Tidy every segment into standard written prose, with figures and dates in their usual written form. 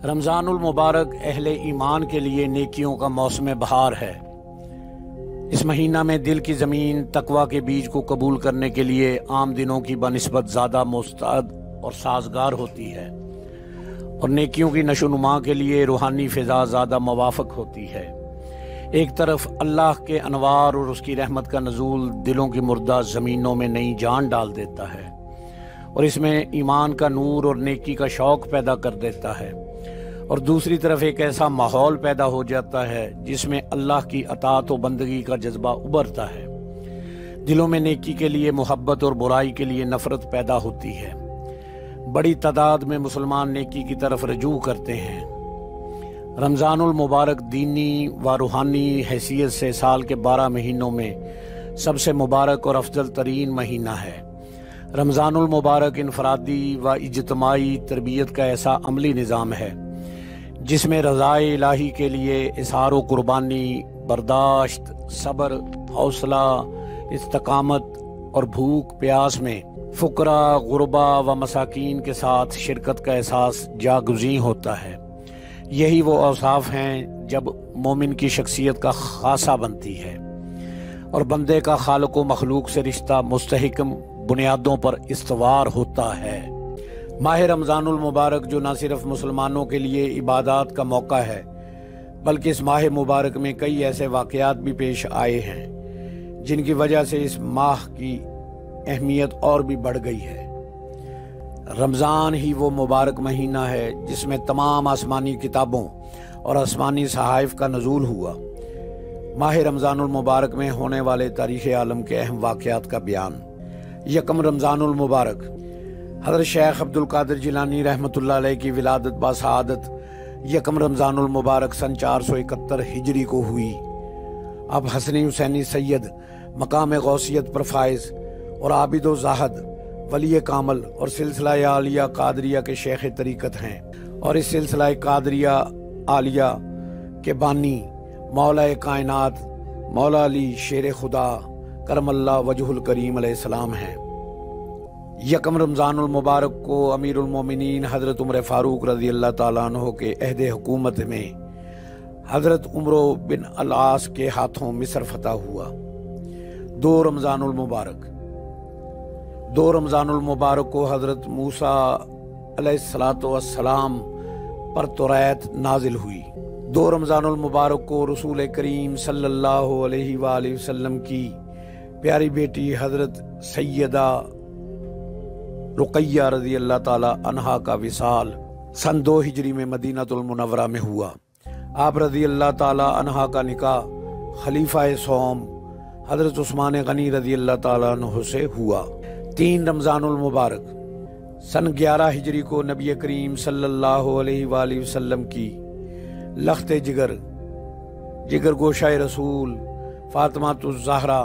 رمضان المبارک اہل ایمان کے لیے نیکیوں کا موسم بہار ہے۔ اس مہینہ میں دل کی زمین تقوی کے بیج کو قبول کرنے کے لیے عام دنوں کی بنسبت زیادہ مستعد اور سازگار ہوتی ہے، اور نیکیوں کی نشو و نما کے لیے روحانی فضا زیادہ موافق ہوتی ہے۔ ایک طرف اللہ کے انوار اور اس کی رحمت کا نزول دلوں کی مردہ زمینوں میں نئی جان ڈال دیتا ہے، اور اس میں ایمان کا نور اور نیکی کا شوق پیدا کر دیتا ہے، اور دوسری طرف ایک ایسا ماحول پیدا ہو جاتا ہے جس میں اللہ کی اطاعت و بندگی کا جذبہ ابھرتا ہے۔ دلوں میں نیکی کے لیے محبت اور برائی کے لیے نفرت پیدا ہوتی ہے۔ بڑی تعداد میں مسلمان نیکی کی طرف رجوع کرتے ہیں۔ رمضان المبارک دینی و روحانی حیثیت سے سال کے 12 مہینوں میں سب سے مبارک اور افضل ترین مہینہ ہے۔ رمضان المبارک انفرادی و اجتماعی تربیت کا ایسا عملی نظام ہے جس میں رضائے الہی کے لیے اظہار و قربانی، برداشت، صبر، حوصلہ، استقامت اور بھوک پیاس میں فقراء، غرباء و مساکین کے ساتھ شرکت کا احساس جاگزیں ہوتا ہے۔ یہی وہ اوصاف ہیں جب مومن کی شخصیت کا خاصہ بنتی ہے اور بندے کا خالق و مخلوق سے رشتہ مستحکم بنیادوں پر استوار ہوتا ہے۔ ماہ رمضان المبارک جو نہ صرف مسلمانوں کے لیے عبادات کا موقع ہے بلکہ اس ماہ مبارک میں کئی ایسے واقعات بھی پیش آئے ہیں جن کی وجہ سے اس ماہ کی اہمیت اور بھی بڑھ گئی ہے۔ رمضان ہی وہ مبارک مہینہ ہے جس میں تمام آسمانی کتابوں اور آسمانی صحائف کا نزول ہوا۔ ماہ رمضان المبارک میں ہونے والے تاریخ عالم کے اہم واقعات کا بیان۔ یکم رمضان المبارک حضرت شیخ عبد القادر جیلانی رحمۃ اللہ علیہ کی ولادت باسعادت یکم رمضان المبارک سن 471 ہجری کو ہوئی۔ اب حسنی حسینی سید مقام غوثیت پر فائز اور عابد و زاہد، ولی کامل اور سلسلہ عالیہ قادریہ کے شیخ طریقت ہیں، اور اس سلسلہ قادریہ عالیہ کے بانی مولا کائنات مولا علی شیر خدا کرم اللہ وجہ الکریم علیہ السلام ہیں۔ یکم رمضان المبارک کو امیر المومنین حضرت عمر فاروق رضی اللہ تعالیٰ عنہ کے عہد حکومت میں حضرت عمر بن العاص کے ہاتھوں مصر فتح ہوا۔ 2 رمضان المبارک 2 رمضان المبارک کو حضرت موسیٰ علیہ السلام پر توریت نازل ہوئی۔ 2 رمضان المبارک کو رسول کریم صلی اللہ علیہ وآلہ وسلم کی پیاری بیٹی حضرت سیدہ رقیہ رضی اللہ تعالی عنہا کا وصال سن 2 ہجری میں مدینہ المنورہ میں ہوا۔ آپ رضی اللہ تعالی عنہا کا نکاح خلیفہ سوم حضرت عثمان غنی رضی اللہ تعالیٰ عنہ سے ہوا۔ 3 رمضان المبارک سن 11 ہجری کو نبی کریم صلی اللہ علیہ وآلہ وسلم کی لخت جگر گوشہ رسول فاطمہ الزہرا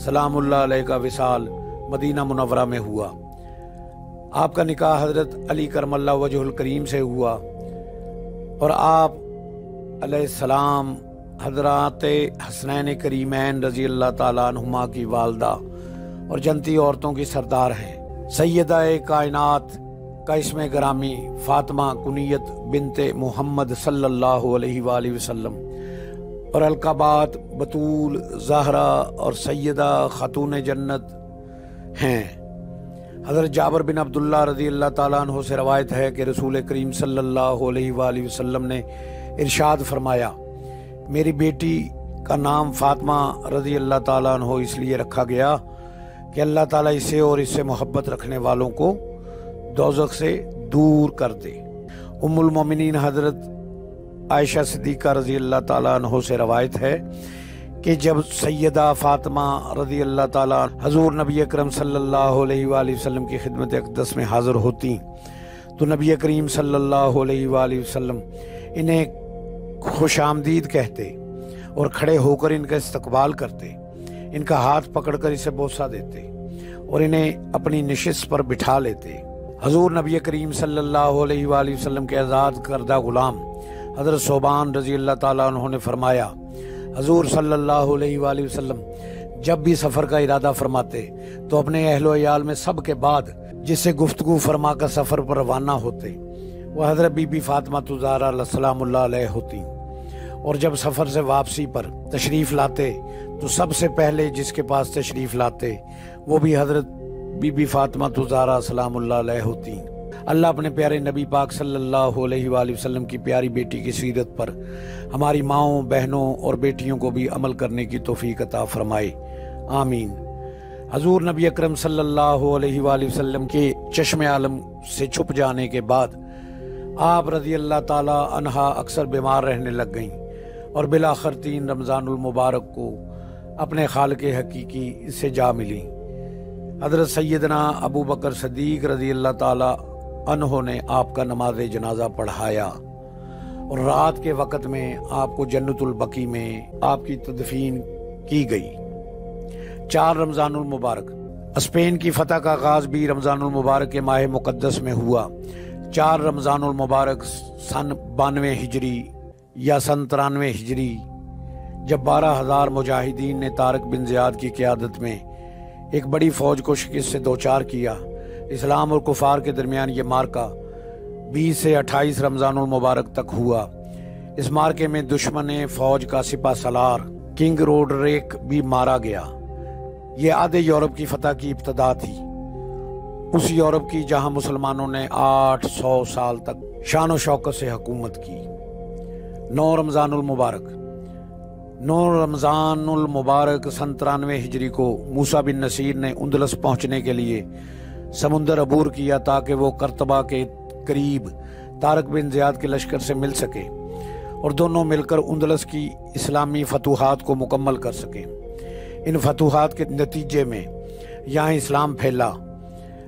سلام اللہ علیہ کا وصال مدینہ منورہ میں ہوا۔ آپ کا نکاح حضرت علی کرم اللہ وجہ الکریم سے ہوا، اور آپ علیہ السلام حضرات حسنین کریمین رضی اللہ تعالیٰ عنہما کی والدہ اور جنتی عورتوں کی سردار ہیں۔ سیدہ کائنات کا اسم گرامی فاطمہ کنیت بنت محمد صلی اللہ علیہ وآلہ وسلم، اور القابات بطول، زہرا اور سیدہ خاتون جنت ہیں۔ حضرت جابر بن عبداللہ رضی اللہ تعالیٰ عنہ سے روایت ہے کہ رسول کریم صلی اللہ علیہ وآلہ وسلم نے ارشاد فرمایا، میری بیٹی کا نام فاطمہ رضی اللہ تعالیٰ عنہ اس لیے رکھا گیا کہ اللہ تعالیٰ اسے اور اس سے محبت رکھنے والوں کو دوزخ سے دور کر دے۔ ام المومنین حضرت عائشہ صدیقہ رضی اللہ تعالیٰ عنہ سے روایت ہے کہ جب سیدہ فاطمہ رضی اللہ تعالیٰ حضور نبی اکرم صلی اللہ علیہ وآلہ وسلم کی خدمت اقدس میں حاضر ہوتی تو نبی کریم صلی اللہ علیہ وآلہ وسلم انہیں خوش آمدید کہتے اور کھڑے ہو کر ان کا استقبال کرتے، ان کا ہاتھ پکڑ کر اسے بوسہ دیتے اور انہیں اپنی نشست پر بٹھا لیتے۔ حضور نبی کریم صلی اللہ علیہ وآلہ وسلم کے آزاد کردہ غلام حضرت صوبان رضی اللہ تعالیٰ عنہ نے فرمایا، حضور صلی اللہ علیہ وآلہ وسلم جب بھی سفر کا ارادہ فرماتے تو اپنے اہل و عیال میں سب کے بعد جس سے گفتگو فرما کر سفر پر روانہ ہوتے، وہ حضرت بی بی فاطمہ زہرا سلام اللہ علیہ ہوتی، اور جب سفر سے واپسی پر تشریف لاتے تو سب سے پہلے جس کے پاس تشریف لاتے وہ بھی حضرت بی بی فاطمہ زہرا سلام اللہ علیہ ہوتی۔ اللہ اپنے پیارے نبی پاک صلی اللہ علیہ وآلہ وسلم کی پیاری بیٹی کی سیرت پر ہماری ماؤں، بہنوں اور بیٹیوں کو بھی عمل کرنے کی توفیق عطا فرمائے، آمین۔ حضور نبی اکرم صلی اللہ علیہ وآلہ وسلم کے چشم عالم سے چھپ جانے کے بعد آپ رضی اللہ تعالی عنہا اکثر بیمار رہنے لگ گئیں، اور بالآخر 3 رمضان المبارک کو اپنے خالق حقیقی سے جا ملی۔ حضرت سیدنا ابو بکر صدیق رضی اللہ تعالی عنہ نے آپ کا نماز جنازہ پڑھایا، اور رات کے وقت میں آپ کو جنت البقیع میں آپ کی تدفین کی گئی۔ 4 رمضان المبارک، اسپین کی فتح کا آغاز بھی رمضان المبارک کے ماہ مقدس میں ہوا۔ 4 رمضان المبارک سن 92 ہجری یا سن 93 ہجری، جب 12,000 مجاہدین نے طارق بن زیاد کی قیادت میں ایک بڑی فوج کو شکست سے دوچار کیا۔ اسلام اور کفار کے درمیان یہ مارکہ 20 سے 28 رمضان المبارک تک ہوا۔ اس مارکے میں دشمن فوج کا سپہ سالار کنگ روڈریک بھی مارا گیا۔ یہ آدھے یورپ کی فتح کی ابتدا تھی، اس یورپ کی جہاں مسلمانوں نے 800 سال تک شان و شوکت سے حکومت کی۔ 9 رمضان المبارک، 9 رمضان المبارک سن 93 ہجری کو موسیٰ بن نصیر نے اندلس پہنچنے کے لیے سمندر عبور کیا تاکہ وہ قرطبہ کے قریب طارق بن زیاد کے لشکر سے مل سکے اور دونوں مل کر اندلس کی اسلامی فتوحات کو مکمل کر سکیں۔ ان فتوحات کے نتیجے میں یہاں اسلام پھیلا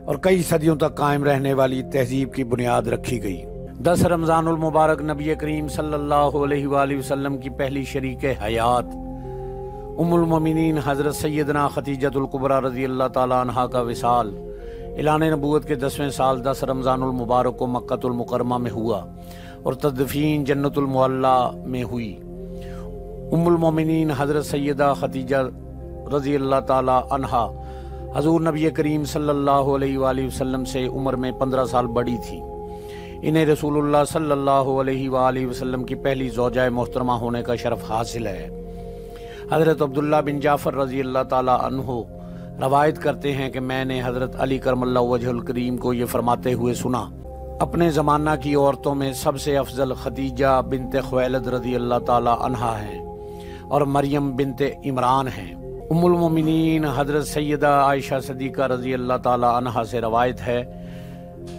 اور کئی صدیوں تک قائم رہنے والی تہذیب کی بنیاد رکھی گئی۔ 10 رمضان المبارک نبی کریم صلی اللہ علیہ وآلہ وسلم کی پہلی شریک حیات ام المومنین حضرت سیدنا خدیجہ الکبریٰ رضی اللہ تعالی عنہا کا وصال اعلان نبوت کے 10ویں سال 10 رمضان المبارک کو مکہ المکرمہ میں ہوا اور تدفین جنت المعلیٰ میں ہوئی۔ ام المومنین حضرت سیدہ خدیجہ رضی اللہ تعالی عنہا حضور نبی کریم صلی اللہ علیہ وآلہ وسلم سے عمر میں 15 سال بڑی تھی۔ انہیں رسول اللہ صلی اللہ علیہ وآلہ وسلم کی پہلی زوجہ محترمہ ہونے کا شرف حاصل ہے۔ حضرت عبداللہ بن جعفر رضی اللہ تعالی عنہ روایت کرتے ہیں کہ میں نے حضرت علی کرم اللہ وجہ الکریم کو یہ فرماتے ہوئے سنا، اپنے زمانہ کی عورتوں میں سب سے افضل خدیجہ بنت خویلد رضی اللہ تعالی عنہا ہیں اور مریم بنت عمران ہیں۔ ام المومنین حضرت سیدہ عائشہ صدیقہ رضی اللہ تعالی عنہا سے روایت ہے،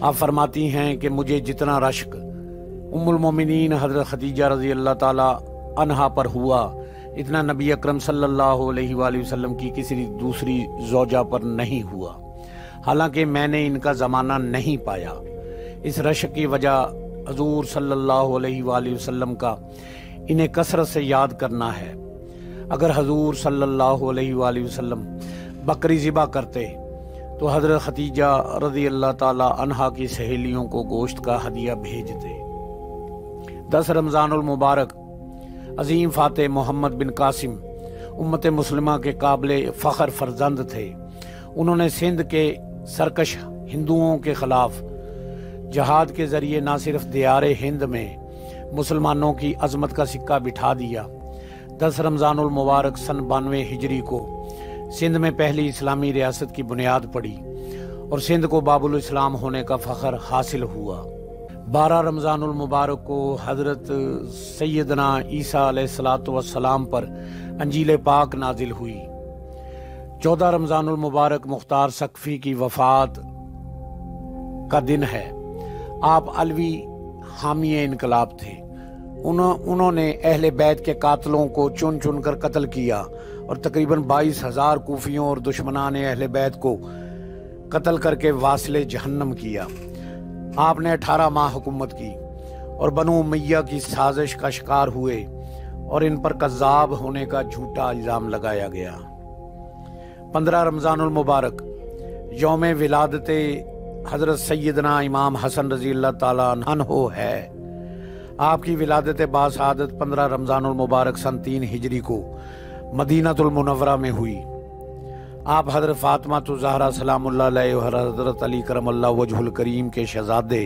آپ فرماتی ہیں کہ مجھے جتنا رشک ام المومنین حضرت خدیجہ رضی اللہ تعالی عنہا پر ہوا اتنا نبی اکرم صلی اللہ علیہ وآلہ وسلم کی کسی دوسری زوجہ پر نہیں ہوا، حالانکہ میں نے ان کا زمانہ نہیں پایا۔ اس رشک کی وجہ حضور صلی اللہ علیہ وآلہ وسلم کا انہیں کثرت سے یاد کرنا ہے۔ اگر حضور صلی اللہ علیہ وآلہ وسلم بکری ذبح کرتے تو حضرت خدیجہ رضی اللہ تعالی عنہا کی سہیلیوں کو گوشت کا ہدیہ بھیجتے۔ 10 رمضان المبارک عظیم فاتح محمد بن قاسم امت مسلمہ کے قابل فخر فرزند تھے۔ انہوں نے سندھ کے سرکش ہندوؤں کے خلاف جہاد کے ذریعے نہ صرف دیار ہند میں مسلمانوں کی عظمت کا سکہ بٹھا دیا۔ 10 رمضان المبارک سن 92 ہجری کو سندھ میں پہلی اسلامی ریاست کی بنیاد پڑی اور سندھ کو باب الاسلام ہونے کا فخر حاصل ہوا۔ 12 رمضان المبارک کو حضرت سیدنا عیسیٰ علیہ السلام پر انجیل پاک نازل ہوئی۔ 14 رمضان المبارک مختار سقفی کی وفات کا دن ہے۔ آپ علوی حامی انقلاب تھے۔ انہوں نے اہل بیت کے قاتلوں کو چن چن کر قتل کیا اور تقریباً 22,000 کوفیوں اور دشمنان اہل بیت کو قتل کر کے واصل جہنم کیا۔ آپ نے 18 ماہ حکومت کی اور بنو امیہ کی سازش کا شکار ہوئے اور ان پر کذاب ہونے کا جھوٹا الزام لگایا گیا۔ 15 رمضان المبارک یوم ولادت حضرت سیدنا امام حسن رضی اللہ تعالیٰ عنہ ہے۔ آپ کی ولادت باسعادت 15 رمضان المبارک سن 3 ہجری کو مدینہ المنورہ میں ہوئی۔ آپ حضرت فاطمہ زہرا سلام اللہ علیہ اور حضرت علی کرم اللہ وجہ الکریم کے شہزادے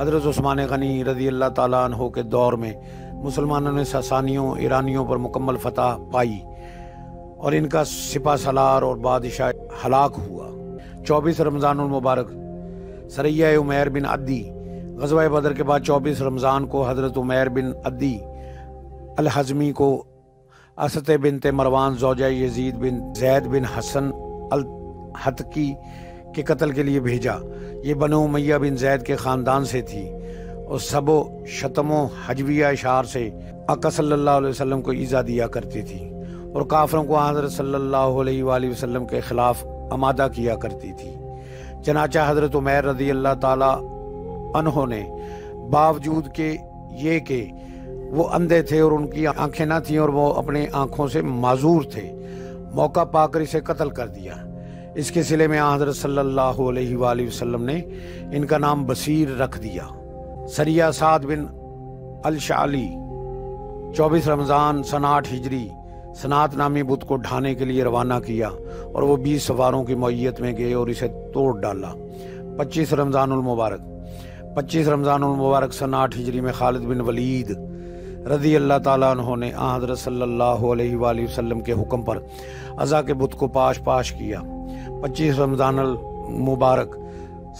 حضرت عثمان غنی رضی اللہ تعالیٰ عنہ کے دور میں مسلمانوں نے ساسانیوں ایرانیوں پر مکمل فتح پائی اور ان کا سپہ سالار اور بادشاہ ہلاک ہوا۔ 24 رمضان المبارک سریہ عمیر بن عدی، غزوہ بدر کے بعد 24 رمضان کو حضرت عمیر بن عدی الحزمی کو اسد بنت مروان زوجہ یزید بن زید بن حسن الحتکی کے قتل کے لیے بھیجا۔ یہ بنو امیہ بن زید کے خاندان سے تھی اور سب و شتم و حجویہ اشعار سے آقا صلی اللہ علیہ وسلم کو ایذا دیا کرتی تھی اور کافروں کو حضرت صلی اللہ علیہ وآلہ وسلم کے خلاف آمادہ کیا کرتی تھی۔ چنانچہ حضرت عمیر رضی اللہ تعالی عنہ نے باوجود کہ یہ کہ وہ اندھے تھے اور ان کی آنکھیں نہ تھیں اور وہ اپنی آنکھوں سے معذور تھے، موقع پا کر اسے قتل کر دیا۔ اس کے صلے میں حضرت صلی اللہ علیہ وآلہ وسلم نے ان کا نام بصیر رکھ دیا۔ سریہ سعد بن الشعلی 24 رمضان سن 8 ہجری صنعت نامی بت کو ڈھانے کے لیے روانہ کیا اور وہ 20 سواروں کی معیت میں گئے اور اسے توڑ ڈالا۔ 25 رمضان المبارک سن 8 ہجری میں خالد بن ولید رضی اللہ تعالیٰ عنہ نے حضرت صلی اللہ علیہ وآلہ وسلم کے حکم پر عزا کے بت کو پاش کیا۔ 25 رمضان المبارک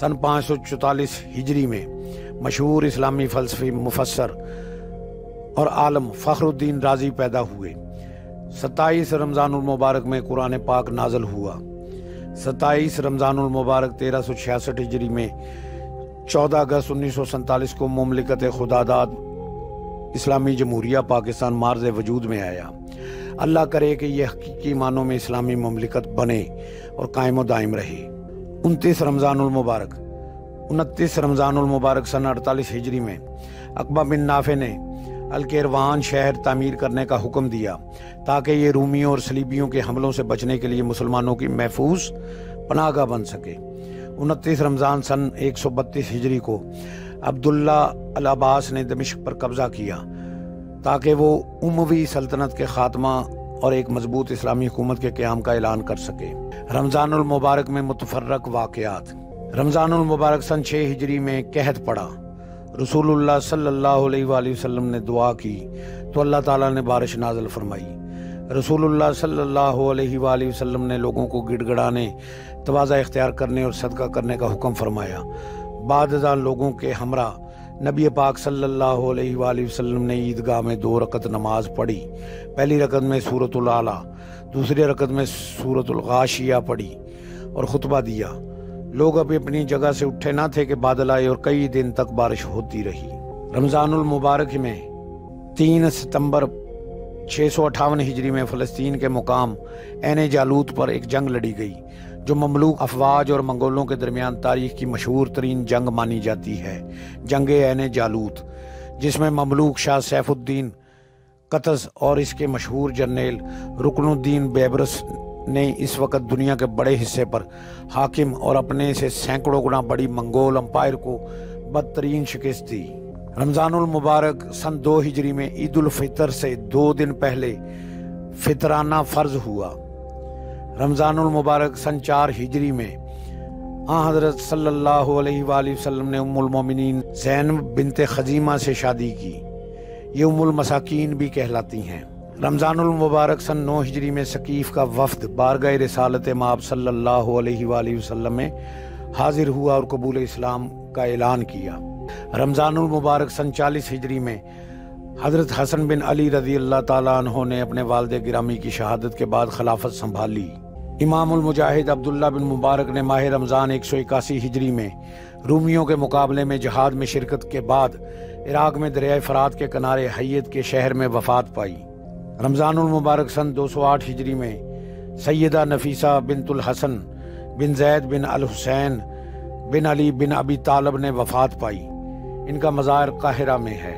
سن 544 ہجری میں مشہور اسلامی فلسفی مفسر اور عالم فخر الدین رازی پیدا ہوئے۔ 27 رمضان المبارک میں قرآن پاک نازل ہوا۔ 27 رمضان المبارک 1366 ہجری میں 14 اگست 1947 کو مملکت خداداد اسلامی جمہوریہ پاکستان مارز وجود میں آیا۔ اللہ کرے کہ یہ حقیقی معنوں میں اسلامی مملکت بنے اور قائم و دائم رہے۔ 29 رمضان المبارک سن 48 ہجری میں عقبہ بن نافع نے الکیروان شہر تعمیر کرنے کا حکم دیا تاکہ یہ رومیوں اور صلیبیوں کے حملوں سے بچنے کے لیے مسلمانوں کی محفوظ پناہ گاہ بن سکے۔ 29 رمضان سن 132 ہجری کو عبداللہ العباس نے دمشق پر قبضہ کیا تاکہ وہ اموی سلطنت کے خاتمہ اور ایک مضبوط اسلامی حکومت کے قیام کا اعلان کر سکے۔ رمضان المبارک میں متفرق واقعات۔ رمضان المبارک سن 6 ہجری میں قحط پڑا۔ رسول اللہ صلی اللہ علیہ وآلہ وسلم نے دعا کی تو اللہ تعالیٰ نے بارش نازل فرمائی۔ رسول اللہ صلی اللہ علیہ وآلہ وسلم نے لوگوں کو گڑ گڑانے، تواضع اختیار کرنے اور صدقہ کرنے کا حکم فرمایا۔ بعد ازاں لوگوں کے ہمراہ نبی پاک صلی اللہ علیہ وآلہ وسلم نے عیدگاہ میں 2 رکعت نماز پڑھی۔ پہلی رکعت میں سورۃ الاعلیٰ، دوسری رکعت میں سورۃ الغاشیہ پڑھی اور خطبہ دیا۔ لوگ ابھی اپنی جگہ سے اٹھے نہ تھے کہ بادل آئے اور کئی دن تک بارش ہوتی رہی۔ رمضان المبارک میں 3 ستمبر 658 ہجری میں فلسطین کے مقام عین جالوت پر ایک جنگ لڑی گئی جو مملوک افواج اور منگولوں کے درمیان تاریخ کی مشہور ترین جنگ مانی جاتی ہے، جنگ عین جالوت، جس میں مملوک شاہ سیف الدین قطز اور اس کے مشہور جرنیل رکن الدین بیبرس نے اس وقت دنیا کے بڑے حصے پر حاکم اور اپنے سے سینکڑوں گنا بڑی منگول امپائر کو بدترین شکست دی۔ رمضان المبارک سن 2 ہجری میں عید الفطر سے 2 دن پہلے فطرانہ فرض ہوا۔ رمضان المبارک سن 4 ہجری میں حضرت صلی اللہ علیہ وآلہ وسلم نے ام المومنین زینب بنت خزیمہ سے شادی کی۔ یہ ام المساکین بھی کہلاتی ہیں۔ رمضان المبارک سن 9 ہجری میں ثقیف کا وفد بارگاہ رسالت مآب صلی اللہ علیہ وآلہ وسلم میں حاضر ہوا اور قبول اسلام کا اعلان کیا۔ رمضان المبارک سن 40 ہجری میں حضرت حسن بن علی رضی اللہ تعالیٰ عنہ نے اپنے والد گرامی کی شہادت کے بعد خلافت سنبھالی۔ امام المجاہد عبداللہ بن مبارک نے ماہ رمضان 181 ہجری میں رومیوں کے مقابلے میں جہاد میں شرکت کے بعد عراق میں دریائے فرات کے کنارے حیت کے شہر میں وفات پائی۔ رمضان المبارک سن 208 ہجری میں سیدہ نفیسہ بنت الحسن بن زید بن الحسین بن علی بن ابی طالب نے وفات پائی۔ ان کا مزار قاہرہ میں ہے۔